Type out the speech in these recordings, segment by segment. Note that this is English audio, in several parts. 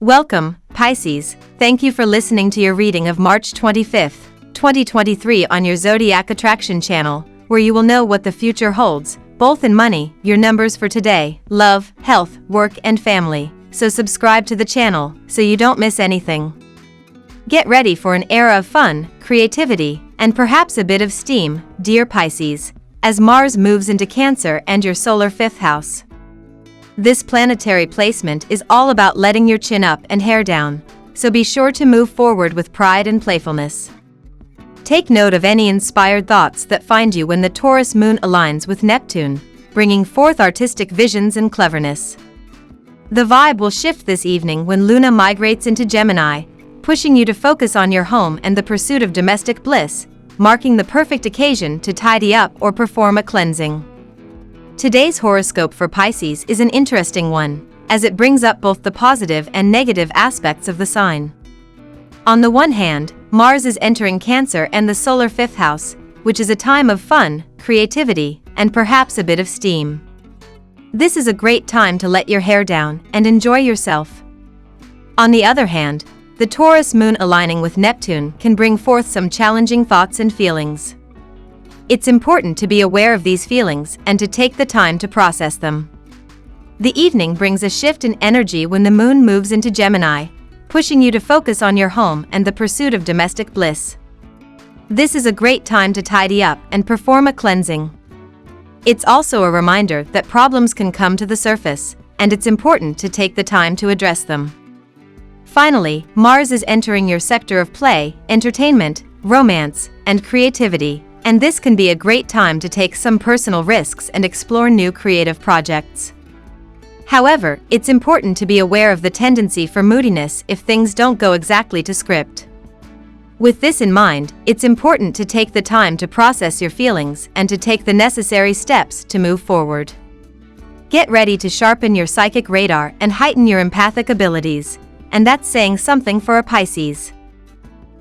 Welcome, Pisces. Thank you for listening to your reading of March 25th, 2023 on your Zodiac Attraction channel, where you will know what the future holds, both in money, your numbers for today, love, health, work and family. So subscribe to the channel, so you don't miss anything. Get ready for an era of fun, creativity, and perhaps a bit of steam, dear Pisces, as Mars moves into Cancer and your solar 5th house. This planetary placement is all about letting your chin up and hair down, so be sure to move forward with pride and playfulness. Take note of any inspired thoughts that find you when the Taurus moon aligns with Neptune, bringing forth artistic visions and cleverness. The vibe will shift this evening when Luna migrates into Gemini, pushing you to focus on your home and the pursuit of domestic bliss, marking the perfect occasion to tidy up or perform a cleansing. Today's horoscope for Pisces is an interesting one, as it brings up both the positive and negative aspects of the sign. On the one hand, Mars is entering Cancer and the solar 5th house, which is a time of fun, creativity, and perhaps a bit of steam. This is a great time to let your hair down and enjoy yourself. On the other hand, the Taurus moon aligning with Neptune can bring forth some challenging thoughts and feelings. It's important to be aware of these feelings and to take the time to process them. The evening brings a shift in energy when the moon moves into Gemini, pushing you to focus on your home and the pursuit of domestic bliss. This is a great time to tidy up and perform a cleansing. It's also a reminder that problems can come to the surface, and it's important to take the time to address them. Finally, Mars is entering your sector of play, entertainment, romance, and creativity, and this can be a great time to take some personal risks and explore new creative projects. However, it's important to be aware of the tendency for moodiness if things don't go exactly to script. With this in mind, it's important to take the time to process your feelings and to take the necessary steps to move forward. Get ready to sharpen your psychic radar and heighten your empathic abilities, and that's saying something for a Pisces.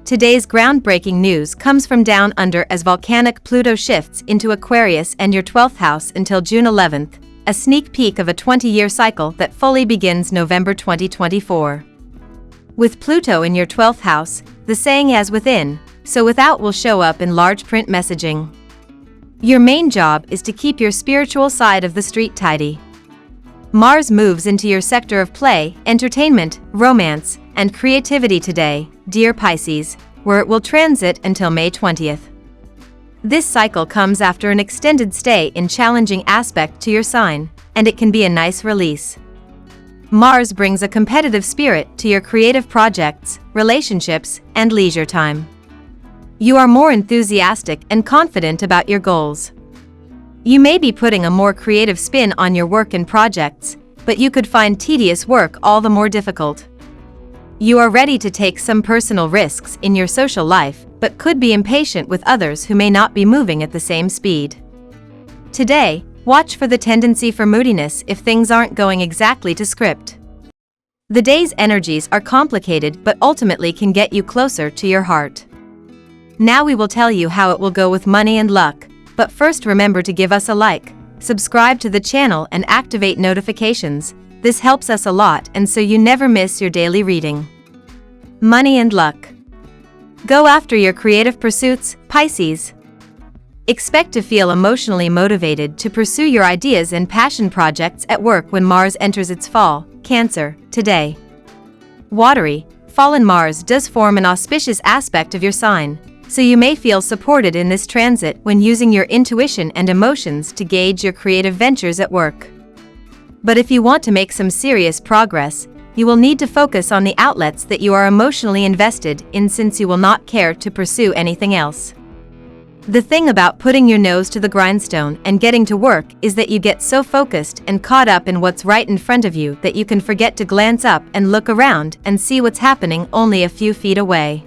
Today's groundbreaking news comes from down under as volcanic Pluto shifts into Aquarius and your 12th house until June 11th, a sneak peek of a 20-year cycle that fully begins November 2024. With Pluto in your 12th house, the saying as within, so without will show up in large print messaging. Your main job is to keep your spiritual side of the street tidy. Mars moves into your sector of play, entertainment, romance, and creativity today, dear Pisces, where it will transit until May 20th. This cycle comes after an extended stay in challenging aspect to your sign, and it can be a nice release. Mars brings a competitive spirit to your creative projects, relationships, and leisure time. You are more enthusiastic and confident about your goals. You may be putting a more creative spin on your work and projects, but you could find tedious work all the more difficult. You are ready to take some personal risks in your social life, but could be impatient with others who may not be moving at the same speed. Today, watch for the tendency for moodiness if things aren't going exactly to script. The day's energies are complicated but ultimately can get you closer to your heart. Now we will tell you how it will go with money and luck, but first remember to give us a like, subscribe to the channel and activate notifications. This helps us a lot and so you never miss your daily reading. Money and luck. Go after your creative pursuits, Pisces. Expect to feel emotionally motivated to pursue your ideas and passion projects at work when Mars enters its fall, Cancer, today. Watery, fallen Mars does form an auspicious aspect of your sign, so you may feel supported in this transit when using your intuition and emotions to gauge your creative ventures at work. But if you want to make some serious progress, you will need to focus on the outlets that you are emotionally invested in since you will not care to pursue anything else. The thing about putting your nose to the grindstone and getting to work is that you get so focused and caught up in what's right in front of you that you can forget to glance up and look around and see what's happening only a few feet away.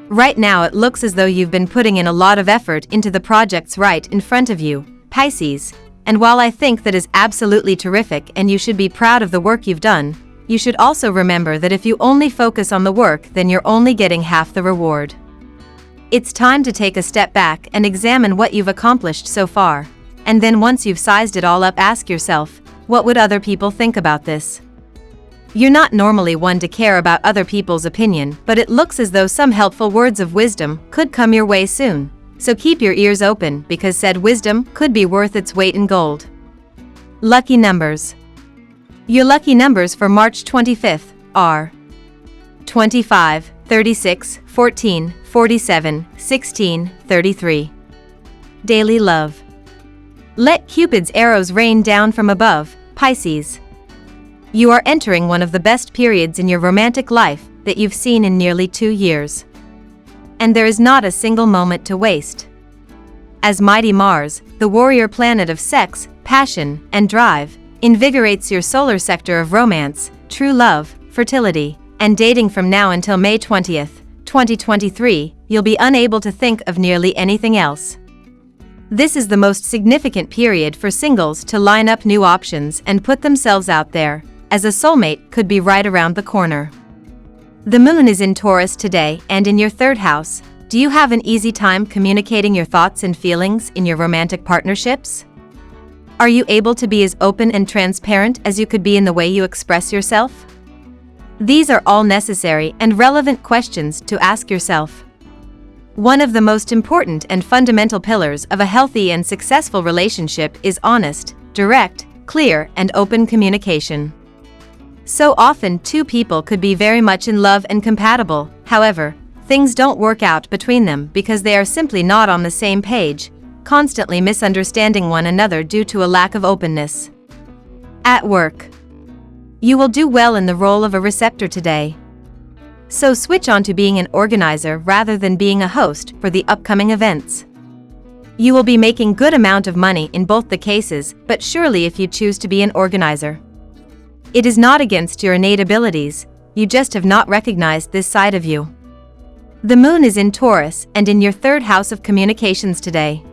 Right now it looks as though you've been putting in a lot of effort into the projects right in front of you, Pisces, and while I think that is absolutely terrific and you should be proud of the work you've done, you should also remember that if you only focus on the work then you're only getting half the reward. It's time to take a step back and examine what you've accomplished so far, and then once you've sized it all up ask yourself, what would other people think about this? You're not normally one to care about other people's opinion, but it looks as though some helpful words of wisdom could come your way soon. So keep your ears open because said wisdom could be worth its weight in gold. Lucky numbers. Your lucky numbers for March 25th are 25, 36, 14, 47, 16, 33. Daily love. Let Cupid's arrows rain down from above, Pisces. You are entering one of the best periods in your romantic life that you've seen in nearly 2 years. And there is not a single moment to waste. As mighty Mars, the warrior planet of sex, passion, and drive, invigorates your solar sector of romance, true love, fertility, and dating from now until May 20th, 2023, you'll be unable to think of nearly anything else. This is the most significant period for singles to line up new options and put themselves out there, as a soulmate could be right around the corner. The moon is in Taurus today and in your 3rd house. Do you have an easy time communicating your thoughts and feelings in your romantic partnerships? Are you able to be as open and transparent as you could be in the way you express yourself? These are all necessary and relevant questions to ask yourself. One of the most important and fundamental pillars of a healthy and successful relationship is honest, direct, clear, and open communication. So often, 2 people could be very much in love and compatible, however, things don't work out between them because they are simply not on the same page, constantly misunderstanding one another due to a lack of openness. At work. You will do well in the role of a receptor today. So switch on to being an organizer rather than being a host for the upcoming events. You will be making good amount of money in both the cases, but surely if you choose to be an organizer. It is not against your innate abilities, you just have not recognized this side of you. The moon is in Taurus and in your 3rd house of communications today.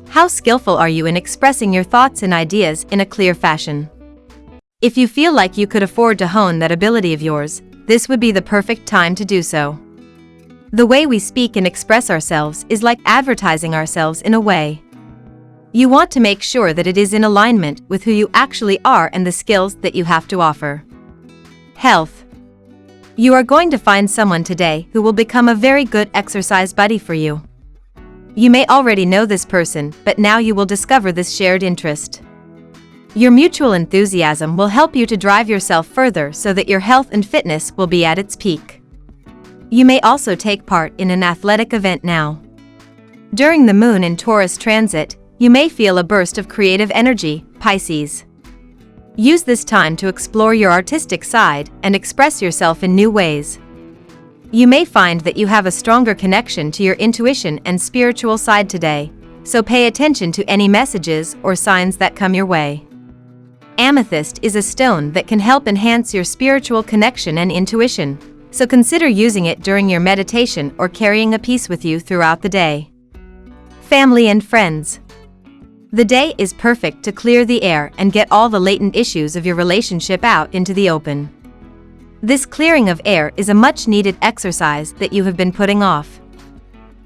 How skillful are you in expressing your thoughts and ideas in a clear fashion? If you feel like you could afford to hone that ability of yours, this would be the perfect time to do so. The way we speak and express ourselves is like advertising ourselves in a way. You want to make sure that it is in alignment with who you actually are and the skills that you have to offer. Health. You are going to find someone today who will become a very good exercise buddy for you. You may already know this person, but now you will discover this shared interest. Your mutual enthusiasm will help you to drive yourself further so that your health and fitness will be at its peak. You may also take part in an athletic event now. During the moon in Taurus transit, you may feel a burst of creative energy, Pisces. Use this time to explore your artistic side and express yourself in new ways. You may find that you have a stronger connection to your intuition and spiritual side today, so pay attention to any messages or signs that come your way. Amethyst is a stone that can help enhance your spiritual connection and intuition, so consider using it during your meditation or carrying a piece with you throughout the day. Family and friends. The day is perfect to clear the air and get all the latent issues of your relationship out into the open. This clearing of air is a much-needed exercise that you have been putting off.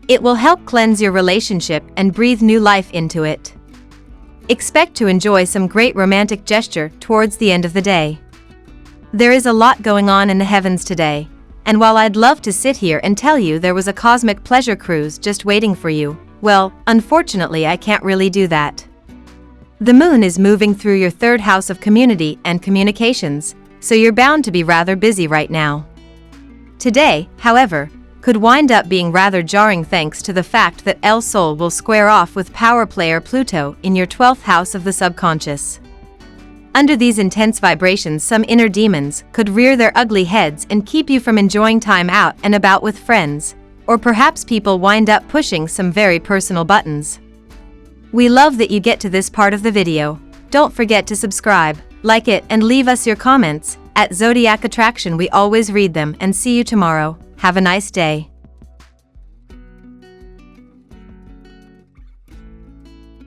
It will help cleanse your relationship and breathe new life into it. Expect to enjoy some great romantic gesture towards the end of the day. There is a lot going on in the heavens today, and while I'd love to sit here and tell you there was a cosmic pleasure cruise just waiting for you, well, unfortunately I can't really do that. The moon is moving through your 3rd house of community and communications, so you're bound to be rather busy right now. Today, however, could wind up being rather jarring thanks to the fact that El Sol will square off with power player Pluto in your 12th house of the subconscious. Under these intense vibrations, some inner demons could rear their ugly heads and keep you from enjoying time out and about with friends, or perhaps people wind up pushing some very personal buttons. We love that you get to this part of the video. Don't forget to subscribe, like it, and leave us your comments. At Zodiac Attraction we always read them, and see you tomorrow. Have a nice day.